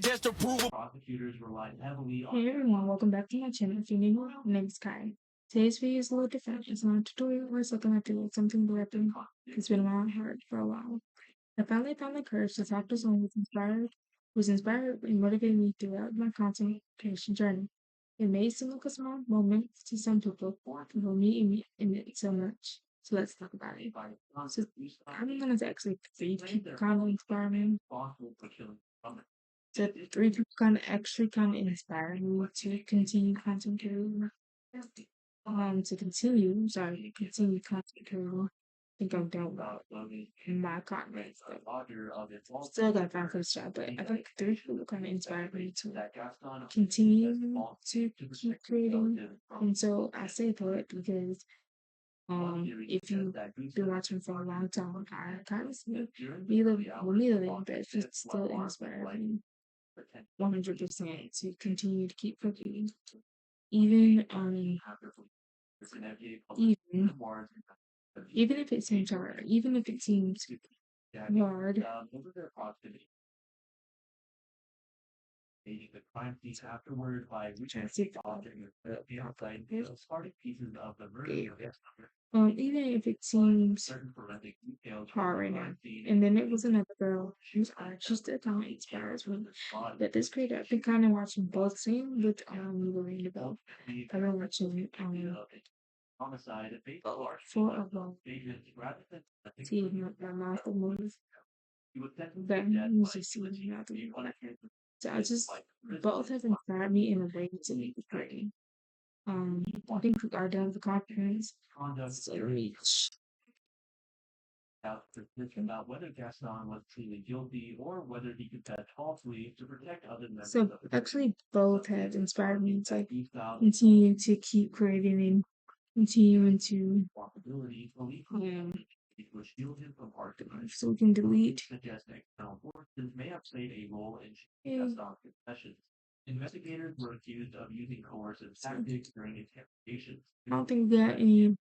that just to prove a Hey everyone, welcome back to my channel. If you're new, my name is Kai. Today's video is a little different. It's not a tutorial or something like that. It's something that it's been on my heart for a while. I finally found the courage to talk to someone who's inspired and motivated me throughout my content creation journey. It may seem like a small moment to some people, but for me in it so much. So let's talk about it. So I'm gonna actually three people kind of inspire me. The three people kind of inspire me to continue content creating. Continue content creating. I think I'm done with my content. Still gotta find for job, but I think three people kind of inspired me to continue to keep creating. And so I say that because if you've been watching for a long time, I kind of see neither but it still inspired me 100% to continue to keep cooking. Even even even if it seems hard, even if it seems hard, trying to see if even if it seems hard right now. And then it was another girl who's art. She still kind of inspires me. But this creator, I've been kind of watching both. Same with Lorraine Bell. I've been watching four of them. See my mouth move. But music see my mouth. So I just both have inspired me in a way to make it great. I think our done the confidence. So reach. So actually, both have inspired me to continue to keep creating and continuing to so we can delete. Yeah. I don't think we got any.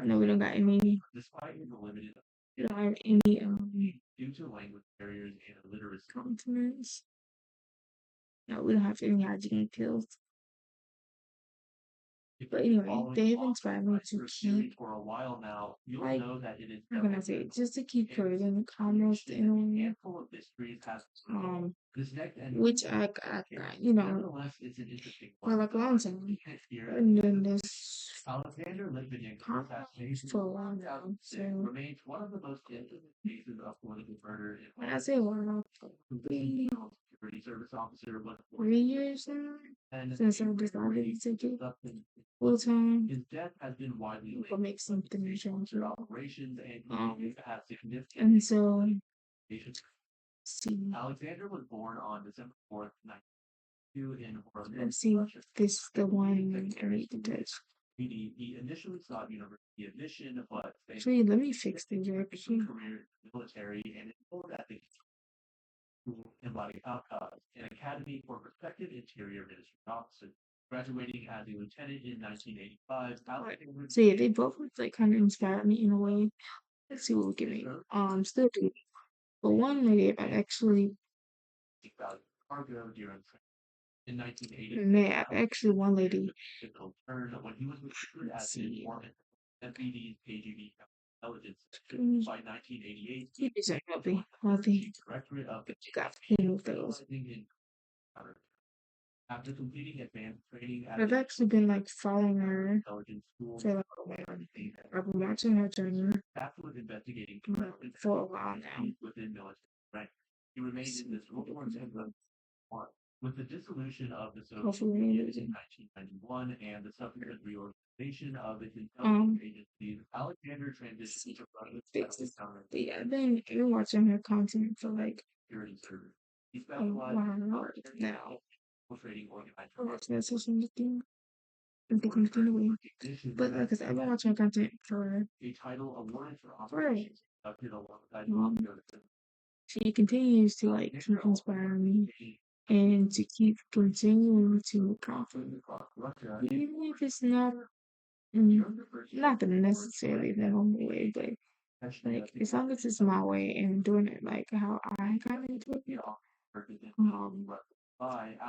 No, we don't got any. We don't have any continents. No, we don't have any hygiene pills. But anyway, they have inspired me to keep, like, how can I say it? Just to keep creating almost in a way. Which for like a long time. And then this for a while now. So when I say a while, probably 3 years now since I decided to take it full time. We'll make something change. And so see. Let's see if this is the one I need to touch. Actually, let me fix the direction. So yeah, they both like kind of inspired me in a way. Let's see what we can make. Still do. But one lady, I actually man, actually one lady. Let's see. You deserve healthy. But you got plenty of those. I've actually been like following her for like a while. I've been watching her journey for a while now. Hopefully, fix this. But yeah, I've been watching her content for like a while now. I'm watching her social media. I'm thinking anyway. But like I said, I've been watching her content for um, she continues to like keep inspiring me and to keep continuing to content. Even if it's not the necessarily the only way, but like as long as it's my way and doing it like how I kind of do it, Um,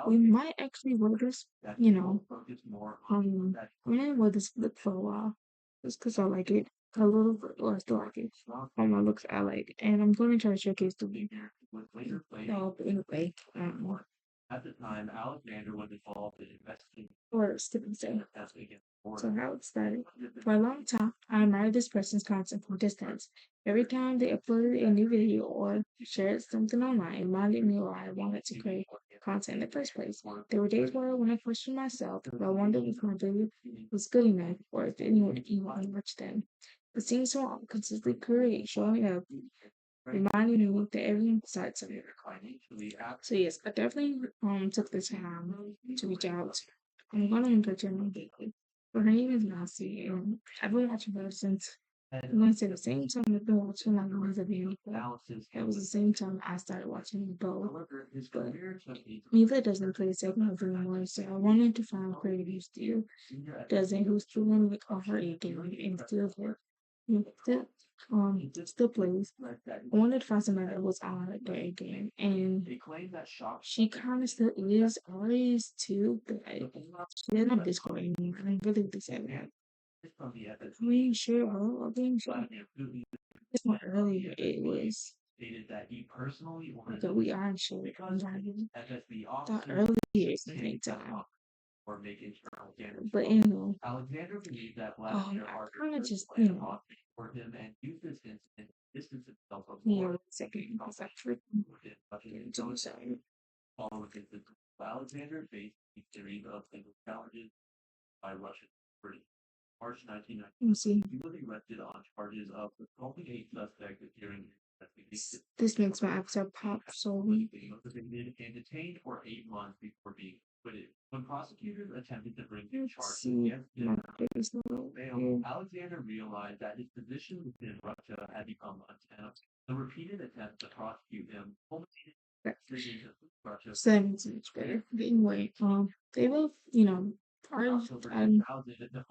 we might actually wear this, you know, we might wear this look for a while, just because I like it a little bit, or I still like it. My looks I like, and I'm going to try to showcase the no, but anyway, or skipping step. So how it started. For a long time, I admired this person's content from distance. Every time they uploaded a new video or shared something online, it reminded me why I wanted to create content in the first place. There were days where when I questioned myself, I wondered if my video was good enough or if anyone would even watch them. But seeing someone consistently create, showing up, reminding me that everyone decides something. So yes, I definitely took the time to reach out. I'm gonna encourage her immediately. But her name is Nancy, and I've been watching her since I'm gonna say the same time I've been watching like Lines of Beautiful. It was the same time I started watching both. But Mila doesn't play segments anymore, so I wanted to find a creator who still doesn't, who's doing like a her A game and still here. Still, still plays. I wanted to find somebody that was on like their A game, and she kind of still is, always too, but she doesn't have Discord anymore. I really, really sad that. I mean, sure, well, I mean, sure. This one earlier, it was that we are sure. Thought earlier it's the same time. But anyway, I kind of just, yeah, 1 second, because I freaking do something. Let me see. This makes my episode pop so let's see. My biggest little seven each better. But anyway, they both, are I'm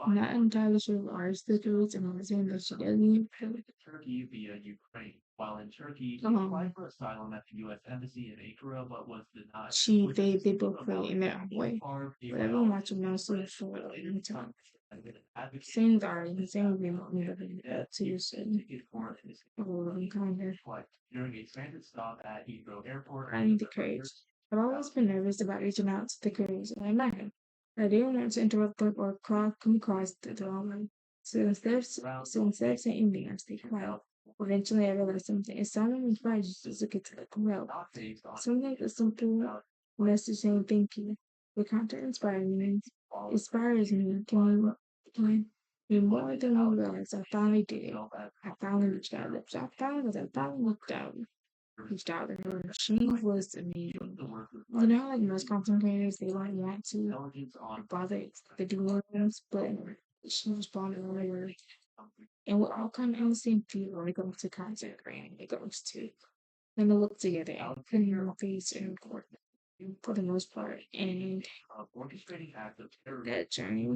not entirely sure of ours the roots and saying that she doesn't. They both play in their own way. But everyone watching mostly for a long time. Same garden, same green to you soon. Kind of. I need the courage. I've always been nervous about reaching out to the creators in my mind. I didn't want to interrupt them or come across the wrong way. So instead of saying anything, I stayed quiet. Eventually, I realized something. It sounded like I just took it to the well. Something like a simple message saying thank you. The content inspires me. Can be more than I realized. I finally did it. I finally reached out. So I finally reached out to her. She was amazing. You know how like most content creators they like want to bother the doers, but she responded earlier. And we're all kind of in the same field when it comes to content creating. It goes to them to look together and put in your face and record for the most part. And that journey.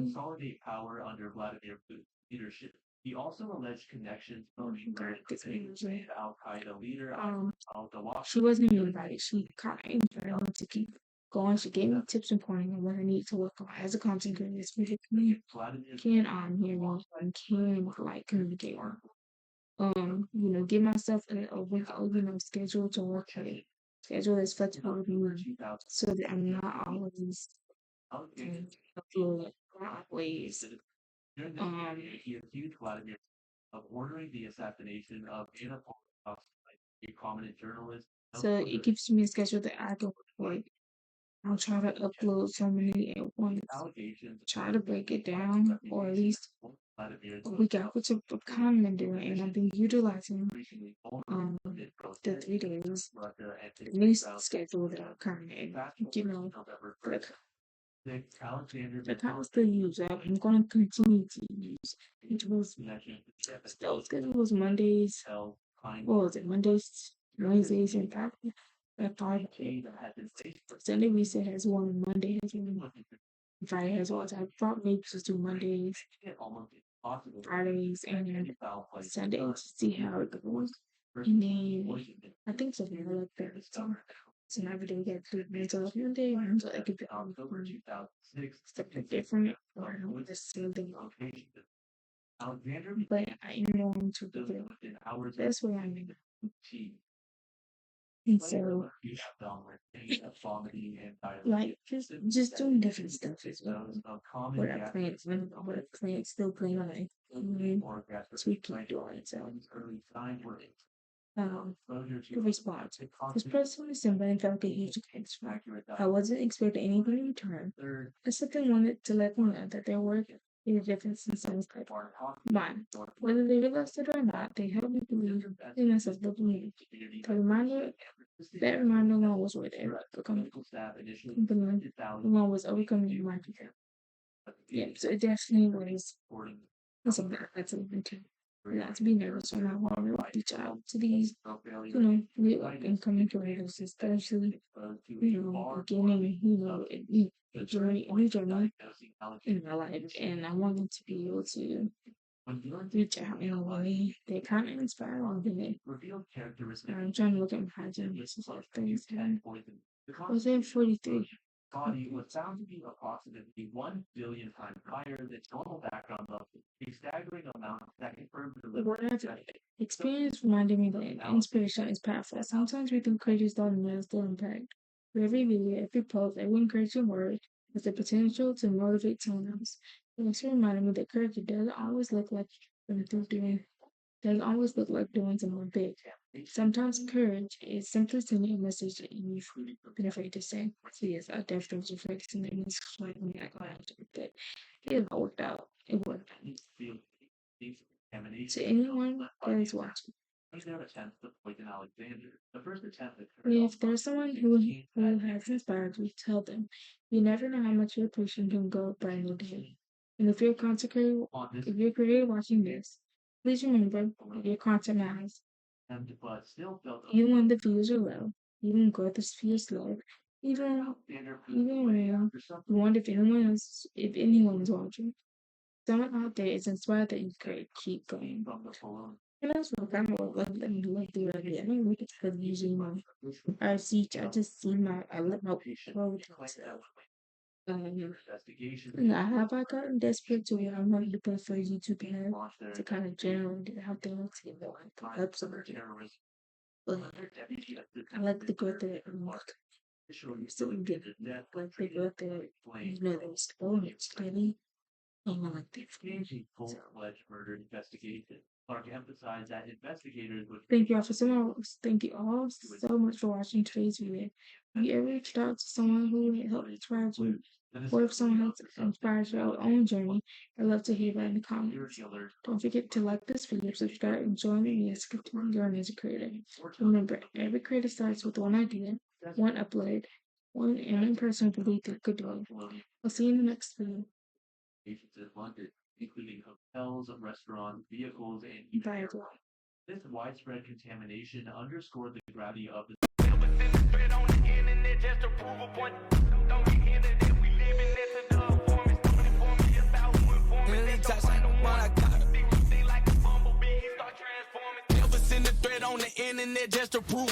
God, this energy. She wasn't even invited. She kind of invited me to keep going. She gave me tips and pointers on what I need to work on as a content creator. Can hear me and can like communicate. Give myself a week, schedule to work at it. Schedule is flexible with me so that I'm not always feel always so it gives me a schedule that I can work. I'll try to upload so many at once. Try to break it down, or at least a week out, which I've kind of doing, and I've been utilizing the 3 days new schedule that I'm currently in. Like the kind of still use. I'm gonna continue to use. It was still schedule was Mondays. What was it? Mondays, Wednesdays, and Friday. At 5. Sunday reset has one. Monday has one. Friday has one. So I thought maybe just do Mondays, Fridays, and then Sunday to see how it goes. And then I think something like that. So So every day we get to mental health Monday, mental academic stuff like different or not necessarily. But I know I'm to do it. That's what I mean. And so like just doing different stuff as well. What our plants still playing on it. So we keep doing it. So the response. This person was simple and felt a huge connection. I wasn't expecting anything in return. I simply wanted to let them know that their work made a difference in someone's life. Mine. Whether they realized it or not, they helped me believe in myself, the belief. That reminder alone was worth it. Becoming alone was overcoming my fear. Yeah, so it definitely was something that's something to not to be nervous when I want to reach out to these, new up and coming creators, especially, beginning, a new journey in my life. And I wanted to be able to reach out in a way that kind of inspired me. I'm trying to look at my generations of things. I was in 43. Body was found to be approximately 1 billion times higher than normal background level, a staggering amount that confirmed the experience reminded me that inspiration is powerful. Sometimes we think creators don't know the impact. For every video, every post, every encouraging word has the potential to motivate someone else. It also reminded me that courage doesn't always look like doesn't always look like doing something big. Sometimes courage is simply sending a message that you've been afraid to say. So yes, I definitely was afraid to send a message like me. I got to but it worked out. It worked out. To anyone that is watching, if there's someone who has inspired you, tell them. You never know how much your pushing can go by in a day. And if you're if you're creator watching this, please remember that your content matters. Even when the views are low, even growth is feels slow, even when you wonder if anyone is watching. Someone out there is inspired that you could keep going. And that's what I'm like the idea. I don't look at television. I just see I let my world myself. Have I gotten desperate to where I wanted to put for YouTube ad to kind of generate it out there to get more help somebody? But I like the growth that it unlocked. So get like the growth that there's steady. I like that. Thank you all for thank you all so much for watching today's video. Have you ever reached out to someone who helped inspire you? Or if someone has inspired your own journey, I'd love to hear that in the comments. Don't forget to like this video, subscribe, and join me as continue learning as a creator. Remember, every creator starts with one idea, one upload, and one person who believes they could do it. I'll see you in the next video. Including hotels, restaurants, vehicles, and this widespread contamination underscored the gravity of the on the internet just to prove